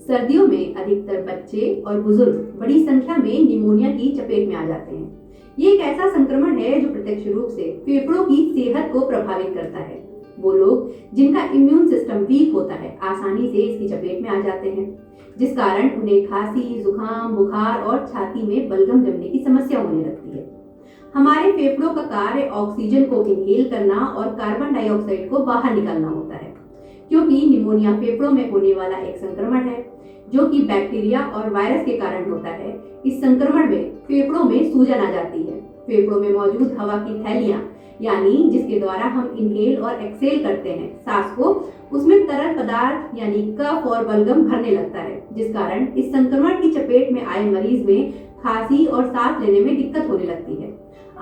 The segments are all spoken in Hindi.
सर्दियों में अधिकतर बच्चे और बुजुर्ग बड़ी संख्या में निमोनिया की चपेट में आ जाते हैं। ये एक ऐसा संक्रमण है जो प्रत्यक्ष रूप से फेफड़ों की सेहत को प्रभावित करता है। वो लोग जिनका इम्यून सिस्टम वीक होता है आसानी से इसकी चपेट में आ जाते हैं, जिस कारण उन्हें खांसी, जुकाम, बुखार और छाती में बलगम जमने की समस्या होने लगती है। हमारे फेफड़ों का कार्य ऑक्सीजन को इनहेल करना और कार्बन डाइऑक्साइड को बाहर निकालना होता है। क्योंकि निमोनिया फेफड़ों में होने वाला एक संक्रमण है जो कि बैक्टीरिया और वायरस के कारण होता है। इस संक्रमण में फेफड़ों में सूजन आ जाती है। फेफड़ों में मौजूद हवा की थैलियां, यानी जिसके द्वारा हम इनहेल और एक्सेल करते हैं सांस को, उसमें तरल पदार्थ यानी कफ और बलगम भरने लगता है, जिस कारण इस संक्रमण की चपेट में आए मरीज में खांसी और सांस लेने में दिक्कत होने लगती है।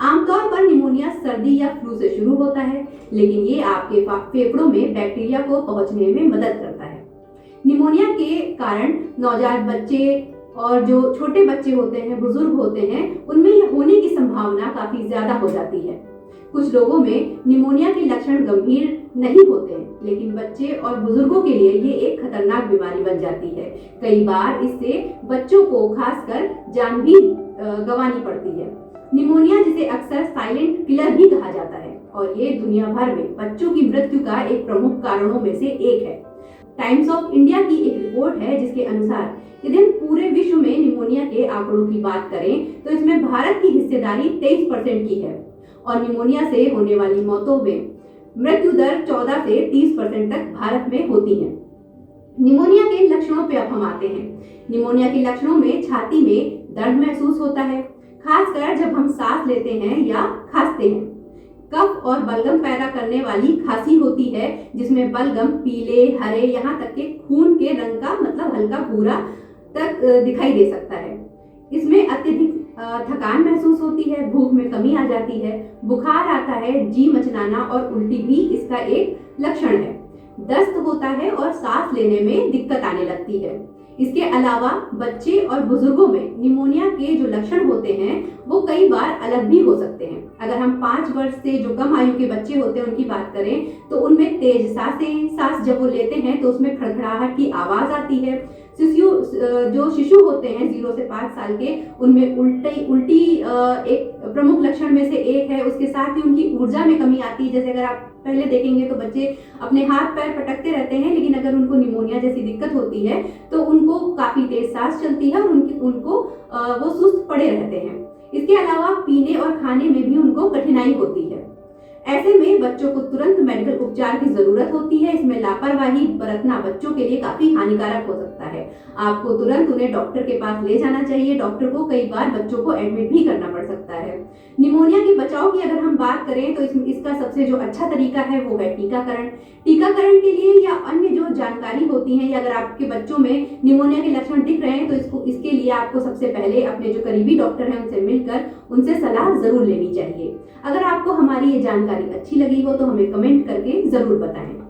आमतौर पर निमोनिया सर्दी या फ्लू से शुरू होता है, लेकिन ये आपके फेफड़ों में बैक्टीरिया को पहुंचने में मदद करता है। निमोनिया के कारण नवजात बच्चे और जो छोटे बच्चे होते हैं, बुजुर्ग होते हैं, उनमें यह होने की संभावना काफी ज्यादा हो जाती है। कुछ लोगों में निमोनिया के लक्षण गंभीर नहीं होते हैं, लेकिन बच्चे और बुजुर्गों के लिए ये एक खतरनाक बीमारी बन जाती है। कई बार इससे बच्चों को खासकर जान भी गंवानी पड़ती है। निमोनिया, जिसे अक्सर साइलेंट किलर भी कहा जाता है, और ये दुनिया भर में बच्चों की मृत्यु का एक प्रमुख कारणों में से एक है। टाइम्स ऑफ इंडिया की एक रिपोर्ट है जिसके अनुसार यदि हम पूरे विश्व में निमोनिया के आंकड़ों की बात करें तो इसमें भारत की हिस्सेदारी 23% की है, और निमोनिया से होने वाली मौतों में मृत्यु दर 14 से 30% तक भारत में होती है। निमोनिया के लक्षणों पे अब हम आते हैं। निमोनिया के लक्षणों में छाती में दर्द महसूस होता है, खासकर जब हम सांस लेते हैं या खांसते हैं। कफ और बलगम पैदा करने वाली खांसी होती है, जिसमें बलगम पीले, हरे, यहाँ तक के खून के रंग का, मतलब हल्का भूरा तक दिखाई दे सकता है। इसमें अत्यधिक थकान महसूस होती है, भूख में कमी आ जाती है, बुखार आता है, जी मचनाना और उल्टी भी इसका एक लक्षण है। दस्त होता है और सांस लेने में दिक्कत आने लगती है। इसके अलावा बच्चे और बुजुर्गों में निमोनिया के जो लक्षण होते हैं वो कई बार अलग भी हो सकते हैं। अगर हम 5 वर्ष से जो कम आयु के बच्चे होते हैं उनकी बात करें तो उनमें तेज सांस जब वो लेते हैं तो उसमें खड़खड़ाहट की आवाज आती है। जो शिशु होते हैं 0 से 5 साल के, उनमें उल्टी एक प्रमुख लक्षण में से एक है। उसके साथ ही उनकी ऊर्जा में कमी आती है। जैसे अगर आप पहले देखेंगे तो बच्चे अपने हाथ पैर पटकते रहते हैं, लेकिन अगर उनको निमोनिया जैसी दिक्कत होती है तो उनको काफी तेज सांस चलती है और उनको वो सुस्त पड़े रहते हैं। इसके अलावा पीने और खाने में भी उनको कठिनाई होती है। ऐसे में बच्चों को तुरंत मेडिकल उपचार की जरूरत होती है। इसमें लापरवाही बरतना बच्चों के लिए काफी हानिकारक हो सकता है। आपको तुरंत उन्हें डॉक्टर के पास ले जाना चाहिए। डॉक्टर को कई बार बच्चों को एडमिट भी करना पड़ सकता है। निमोनिया के बचाव की अगर हम बात करें तो इसका सबसे जो अच्छा तरीका है वो है टीकाकरण। टीकाकरण के लिए या अन्य जो जानकारी होती है, या अगर आपके बच्चों में निमोनिया के लक्षण दिख रहे हैं तो इसके लिए आपको सबसे पहले अपने जो करीबी डॉक्टर हैं उनसे मिलकर उनसे सलाह जरूर लेनी चाहिए। अगर आपको हमारी ये जानकारी अच्छी लगी हो तो हमें कमेंट करके जरूर बताएं।